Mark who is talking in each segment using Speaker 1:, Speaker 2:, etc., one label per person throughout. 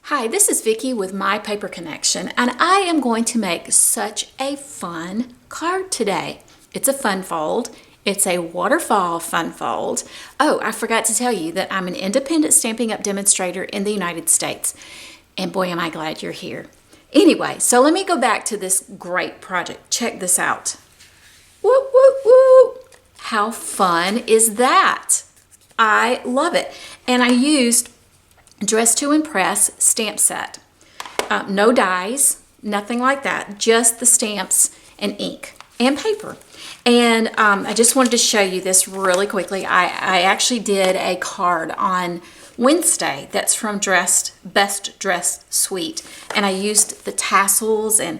Speaker 1: Hi, this is Vicki with My Paper Connection, and I am going to make such a fun card today. It's a fun fold. It's a Waterfall Fun Fold. Oh, I forgot to tell you that I'm an independent Stampin' Up! Demonstrator in the United States. And boy, am I glad you're here. Anyway, so let me go back to this great project. Check this out. Woo, woo, woo! How fun is that? I love it. And I used Dress to Impress stamp set. No dies, nothing like that, just the stamps and ink and paper. And I just wanted to show you this really quickly. I actually did a card on Wednesday that's from Best Dressed Suite, and I used the tassels, and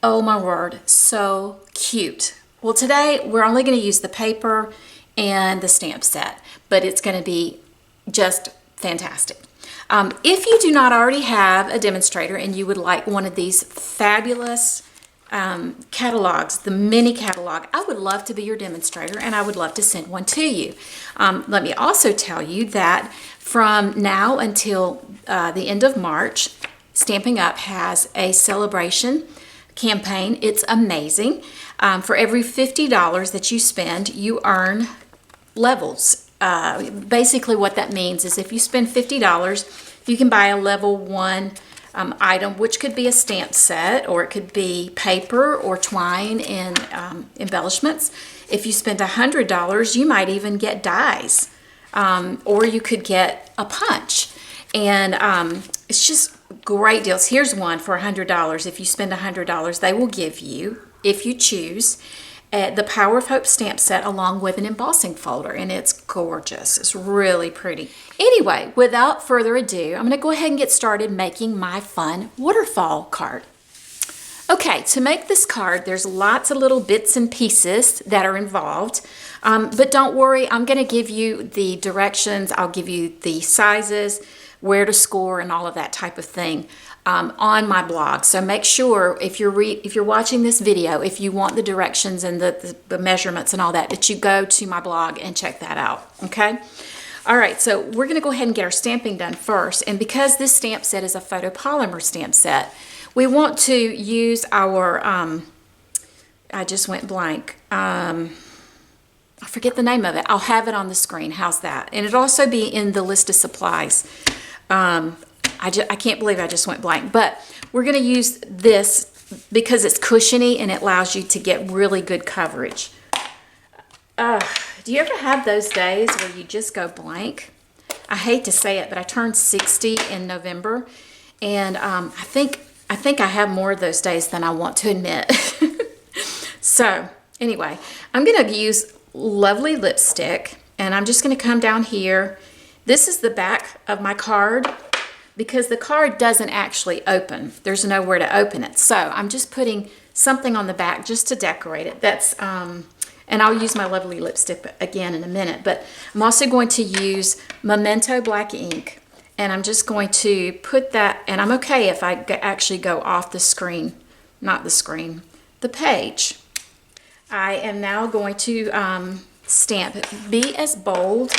Speaker 1: oh my word, so cute. Well, today we're only going to use the paper and the stamp set, but it's going to be just fantastic. If you do not already have a demonstrator and you would like one of these fabulous catalogs, the mini catalog, I would love to be your demonstrator and I would love to send one to you. Let me also tell you that from now until the end of March, Stampin' Up! Has a celebration campaign. It's amazing. For every $50 that you spend, you earn levels. Basically what that means is if you spend $50, you can buy a level 1 item, which could be a stamp set, or it could be paper or twine and embellishments. If you spend $100, you might even get dies, or you could get a punch. And it's just great deals. Here's one for $100. If you spend $100, they will give you, if you choose, the Power of Hope stamp set along with an embossing folder, and it's gorgeous. It's really pretty. Anyway, without further ado, I'm going to go ahead and get started making my fun waterfall card. Okay, to make this card, there's lots of little bits and pieces that are involved, but don't worry, I'm going to give you the directions. I'll give you the sizes, where to score, and all of that type of thing on my blog. So make sure if you're watching this video, if you want the directions and the measurements and all that, that you go to my blog and check that out. Okay. All right. So we're going to go ahead and get our stamping done first. And because this stamp set is a photopolymer stamp set, we want to use our. I just went blank. I forget the name of it. I'll have it on the screen. How's that? And it'll also be in the list of supplies. I can't believe I just went blank, but we're going to use this because it's cushiony and it allows you to get really good coverage. Do you ever have those days where you just go blank? I hate to say it, but I turned 60 in November, and I think I have more of those days than I want to admit. So anyway, I'm going to use Lovely Lipstick, and I'm just going to come down here. This is the back of my card because the card doesn't actually open. There's nowhere to open it. So I'm just putting something on the back just to decorate it. That's and I'll use my Lovely Lipstick again in a minute, but I'm also going to use Memento black ink, and I'm just going to put that, and I'm okay if I actually go off the screen, not the screen, the page. I am now going to stamp. Be as bold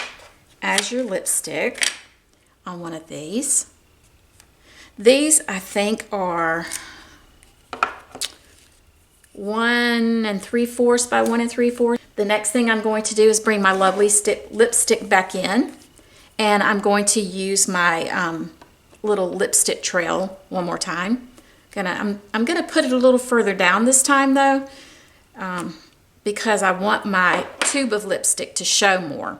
Speaker 1: as your lipstick on one of these. These I think are 1 3/4 by 1 3/4. The next thing I'm going to do is bring my Lovely lipstick back in, and I'm going to use my little lipstick trail one more time. I'm gonna put it a little further down this time though, because I want my tube of lipstick to show more.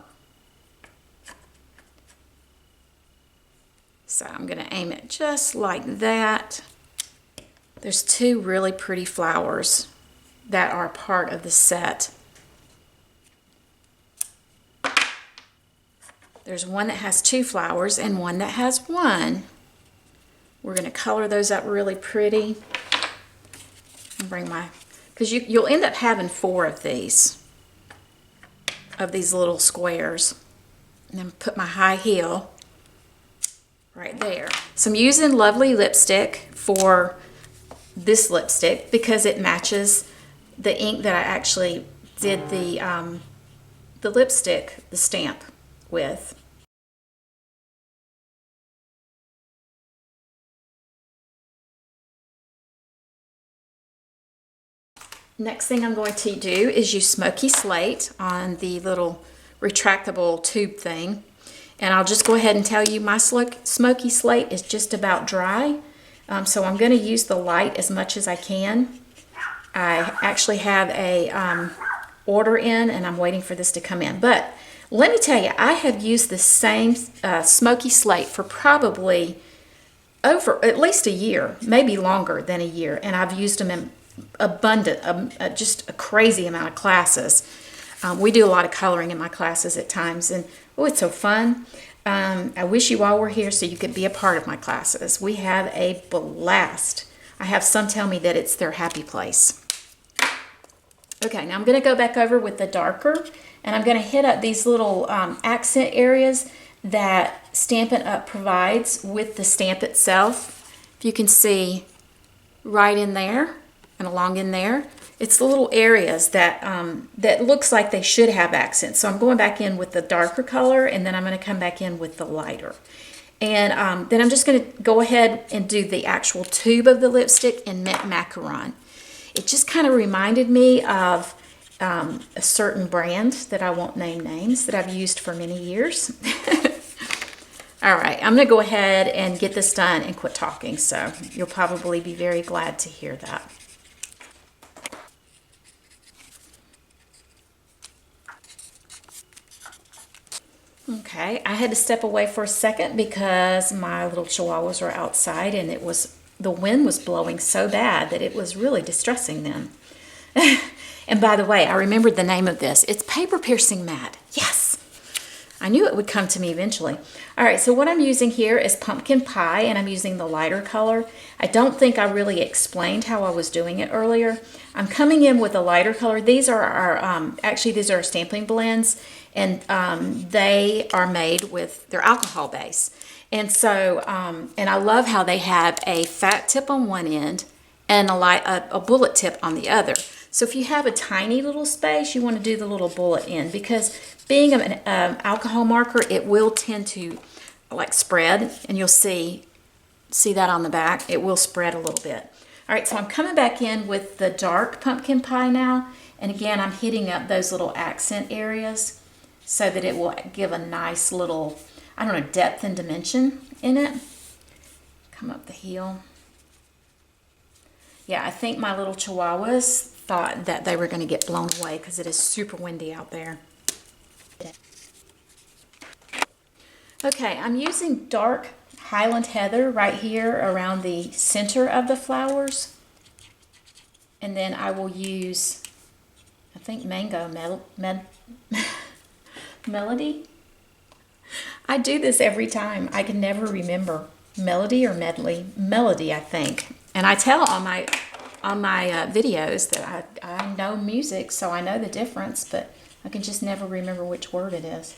Speaker 1: So I'm going to aim it just like that. There's two really pretty flowers that are part of the set. There's one that has 2 flowers and one that has 1. We're going to color those up really pretty. And bring my, because you'll end up having 4 of these little squares. And then put my high heel right there. So I'm using Lovely Lipstick for this lipstick because it matches the ink that I actually did the lipstick, the stamp with. Next thing I'm going to do is use Smoky Slate on the little retractable tube thing. And I'll just go ahead and tell you my Smoky Slate is just about dry. So I'm going to use the light as much as I can. I actually have a order in and I'm waiting for this to come in. But let me tell you, I have used the same Smoky Slate for probably over at least a year, maybe longer than a year. And I've used them in just a crazy amount of classes. We do a lot of coloring in my classes at times, and oh, it's so fun. I wish you all were here so you could be a part of my classes. We have a blast. I have some tell me that it's their happy place. Okay, now I'm going to go back over with the darker, and I'm going to hit up these little accent areas that Stampin' Up! Provides with the stamp itself. If you can see right in there and along in there, it's the little areas that that looks like they should have accents. So I'm going back in with the darker color, and then I'm going to come back in with the lighter. And then I'm just going to go ahead and do the actual tube of the lipstick in Mint Macaron. It just kind of reminded me of a certain brand that I won't name names that I've used for many years. All right, I'm going to go ahead and get this done and quit talking, so you'll probably be very glad to hear that. Okay, I had to step away for a second because my little chihuahuas were outside and the wind was blowing so bad that it was really distressing them. And by the way, I remembered the name of this. It's Paper Piercing Matte. Yes! I knew it would come to me eventually. All right, so what I'm using here is Pumpkin Pie, and I'm using the lighter color. I don't think I really explained how I was doing it earlier. I'm coming in with a lighter color. These are our, these are our stamping blends, and they are made with their alcohol base. And so, and I love how they have a fat tip on one end and a bullet tip on the other. So if you have a tiny little space, you want to do the little bullet end, because being an alcohol marker, it will tend to like spread, and you'll see that on the back. It will spread a little bit. All right, so I'm coming back in with the dark Pumpkin Pie now, and again, I'm hitting up those little accent areas so that it will give a nice little, I don't know, depth and dimension in it. Come up the heel. Yeah, I think my little chihuahuas thought that they were going to get blown away because it is super windy out there. Okay, I'm using dark Highland Heather right here around the center of the flowers. And then I will use, I think, Mango Melody. I do this every time. I can never remember. Melody or Medley? Melody, I think. And I tell on my videos that I know music, so I know the difference, but I can just never remember which word it is.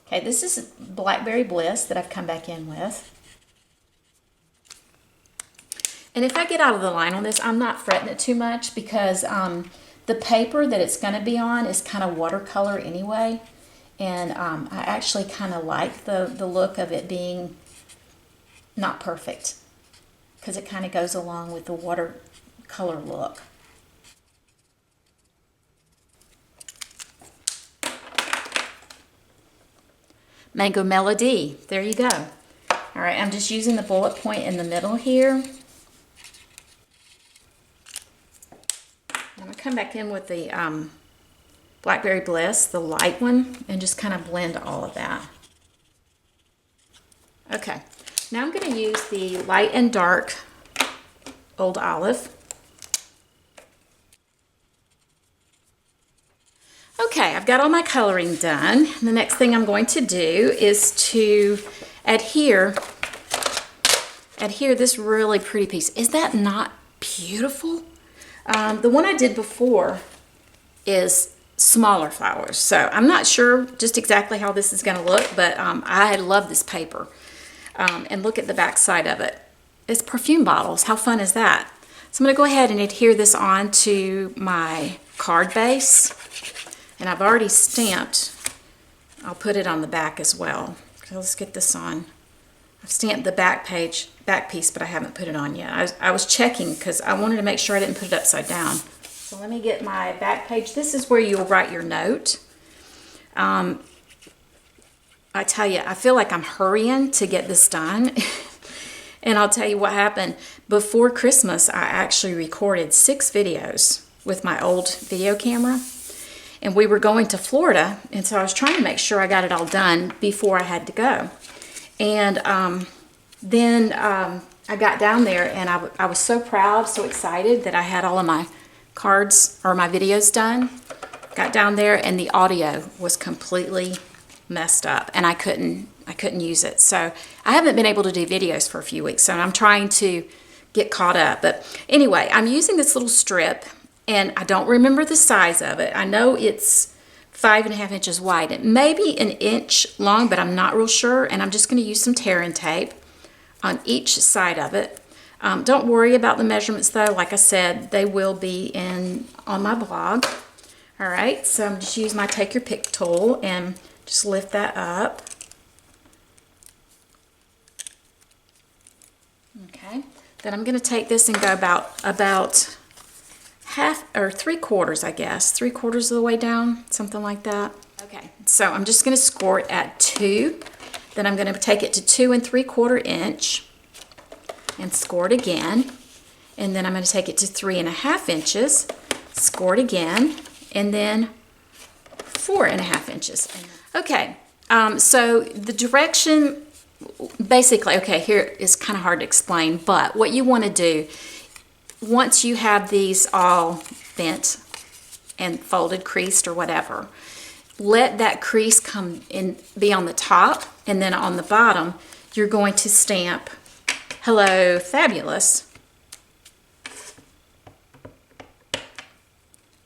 Speaker 1: Okay, this is Blackberry Bliss that I've come back in with. And if I get out of the line on this, I'm not fretting it too much because the paper that it's going to be on is kind of watercolor anyway. And I actually kind of like the look of it being not perfect because it kind of goes along with the watercolor look. Mango Melody, there you go. All right, I'm just using the bullet point in the middle here. I'm going to come back in with the Blackberry Bliss, the light one, and just kind of blend all of that. Okay, now I'm going to use the light and dark Old Olive. Okay, I've got all my coloring done. The next thing I'm going to do is to adhere this really pretty piece. Is that not beautiful? The one I did before is smaller flowers, so I'm not sure just exactly how this is going to look, but I love this paper. And look at the back side of it. It's perfume bottles. How fun is that? So I'm going to go ahead and adhere this on to my card base. And I've already stamped. I'll put it on the back as well. So let's get this on. I've stamped the back piece, but I haven't put it on yet. I was checking because I wanted to make sure I didn't put it upside down. So let me get my back page. This is where you'll write your note. I tell you, I feel like I'm hurrying to get this done. And I'll tell you what happened. Before Christmas, I actually recorded 6 videos with my old video camera. And we were going to Florida, and so I was trying to make sure I got it all done before I had to go. And then I got down there, and I was so proud, so excited that I had all of my cards or my videos done. Got down there, and the audio was completely messed up, and I couldn't use it. So I haven't been able to do videos for a few weeks, so I'm trying to get caught up. But anyway, I'm using this little strip, and I don't remember the size of it. I know it's 5.5 inches wide. It may be an inch long, but I'm not real sure. And I'm just going to use some tear-in tape on each side of it. Don't worry about the measurements though. Like I said, they will be on my blog. All right, so I'm just use my take your pick tool and just lift that up. Okay, then I'm going to take this and go about half or 3/4, I guess, 3/4 of the way down, something like that. Okay, so I'm just going to score it at 2. Then I'm going to take it to 2 3/4 inch and score it again. And then I'm going to take it to 3.5 inches, score it again, and then 4.5 inches. Okay, so the direction, basically, okay, here is kind of hard to explain, but what you want to do, once you have these all bent and folded, creased, or whatever, let that crease come in, be on the top, and then on the bottom, you're going to stamp Hello Fabulous.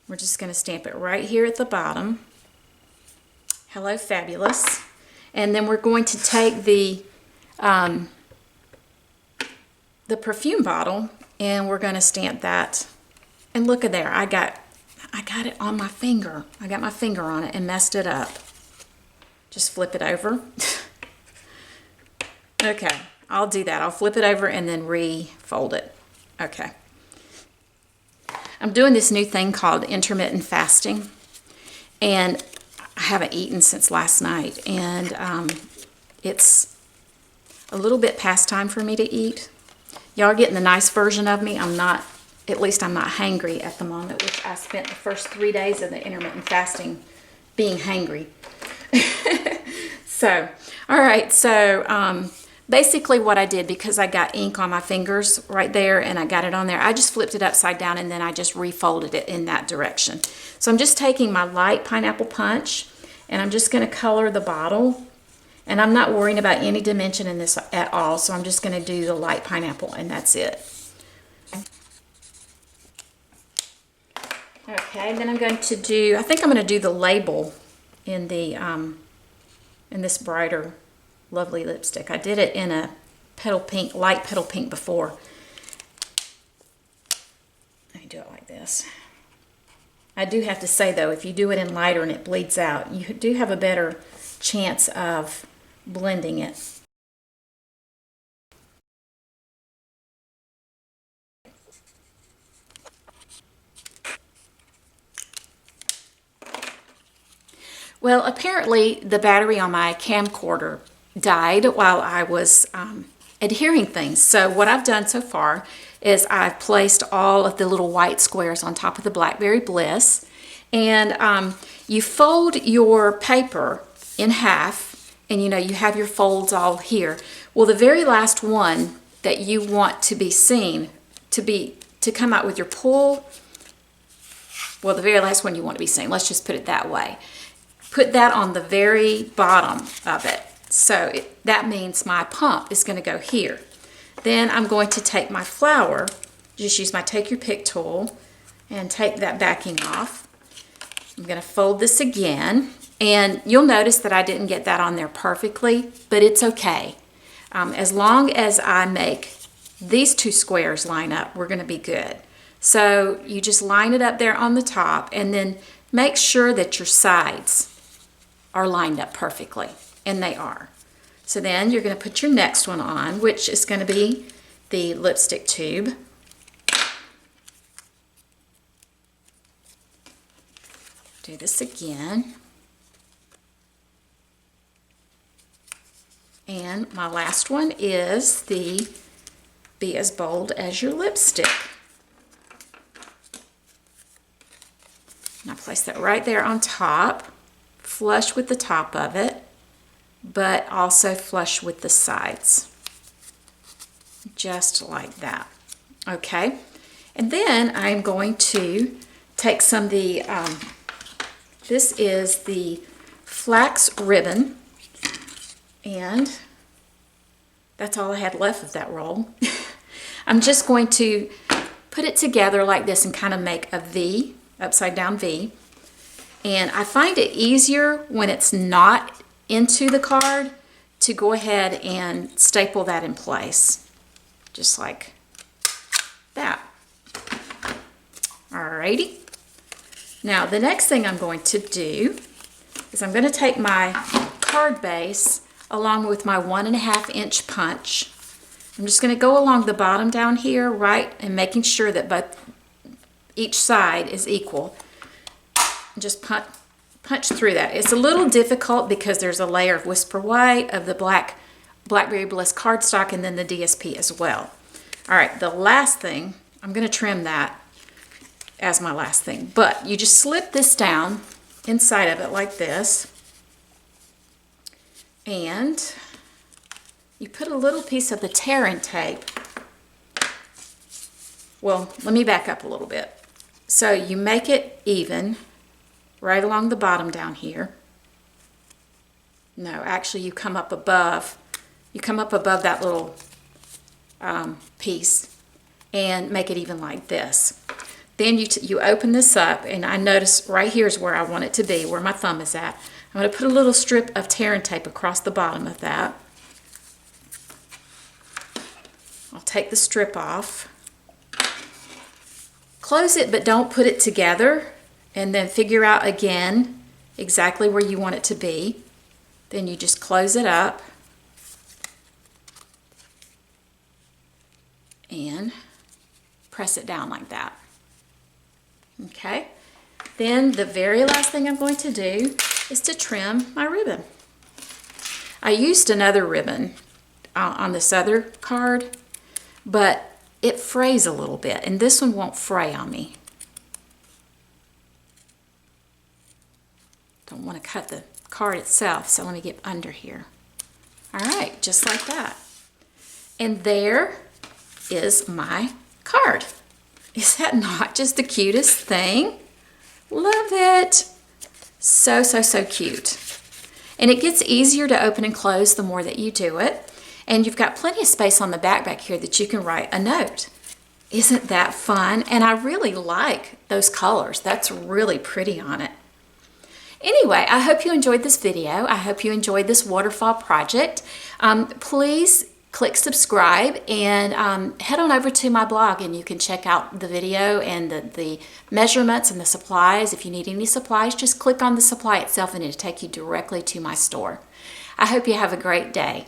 Speaker 1: We're just going to stamp it right here at the bottom. Hello Fabulous. And then we're going to take the perfume bottle, and we're going to stamp that. And look at there, I got it on my finger. I got my finger on it and messed it up. Just flip it over. Okay, I'll do that. I'll flip it over and then refold it. Okay. I'm doing this new thing called intermittent fasting, and I haven't eaten since last night, and it's a little bit past time for me to eat. Y'all are getting the nice version of me. At least I'm not hangry at the moment, which I spent the first 3 days of the intermittent fasting being hangry. So, all right, so basically what I did, because I got ink on my fingers right there and I got it on there, I just flipped it upside down and then I just refolded it in that direction. So I'm just taking my light pineapple punch and I'm just going to color the bottle. And I'm not worrying about any dimension in this at all, so I'm just going to do the light pineapple, and that's it. Okay, then I'm going to do, I think I'm going to do the label in the in this brighter, lovely lipstick. I did it in a petal pink, light petal pink before. Let me do it like this. I do have to say though, if you do it in lighter and it bleeds out, you do have a better chance of blending it. Well, apparently the battery on my camcorder died while I was adhering things. So what I've done so far is I've placed all of the little white squares on top of the Blackberry Bliss, and you fold your paper in half, and you know you have your folds all here. Well, the very last one that you want to be seen to come out with your pull, well, the very last one you want to be seen, let's just put it that way. Put that on the very bottom of it. So that means my pump is going to go here. Then I'm going to take my flower, just use my take your pick tool and take that backing off. I'm going to fold this again, and you'll notice that I didn't get that on there perfectly, but it's okay. As long as I make these two squares line up, we're going to be good. So you just line it up there on the top, and then make sure that your sides are lined up perfectly, and they are. So then you're going to put your next one on, which is going to be the lipstick tube. Do this again. And my last one is the Be As Bold As Your Lipstick. And I place that right there on top, flush with the top of it, but also flush with the sides. Just like that. Okay. And then I'm going to take some of the, this is the flax ribbon. And that's all I had left of that roll. I'm just going to put it together like this and kind of make a V, upside down V. And I find it easier when it's not into the card to go ahead and staple that in place. Just like that. Alrighty. Now the next thing I'm going to do is I'm going to take my card base along with my 1.5 inch punch. I'm just going to go along the bottom down here, right, and making sure that each side is equal. Just punch through that. It's a little difficult because there's a layer of Whisper White, of the Blackberry Bliss cardstock, and then the DSP as well. All right, the last thing, I'm going to trim that as my last thing, but you just slip this down inside of it like this. And you put a little piece of the tear-in tape. Well, let me back up a little bit. So you make it even right along the bottom down here. No, actually you come up above. You come up above that little piece and make it even like this. Then you open this up, and I notice right here is where I want it to be, where my thumb is at. I'm going to put a little strip of tear-in tape across the bottom of that. I'll take the strip off. Close it, but don't put it together, and then figure out again exactly where you want it to be. Then you just close it up and press it down like that. Okay? Then the very last thing I'm going to do is to trim my ribbon. I used another ribbon on this other card, but it frays a little bit, and this one won't fray on me. Don't want to cut the card itself, so let me get under here. All right, just like that. And there is my card. Is that not just the cutest thing? Love it. So, so, so cute. And it gets easier to open and close the more that you do it. And you've got plenty of space on the back here that you can write a note. Isn't that fun? And I really like those colors. That's really pretty on it. Anyway, I hope you enjoyed this video. I hope you enjoyed this waterfall project. Please click subscribe and head on over to my blog, and you can check out the video and the measurements and the supplies. If you need any supplies, just click on the supply itself and it'll take you directly to my store. I hope you have a great day.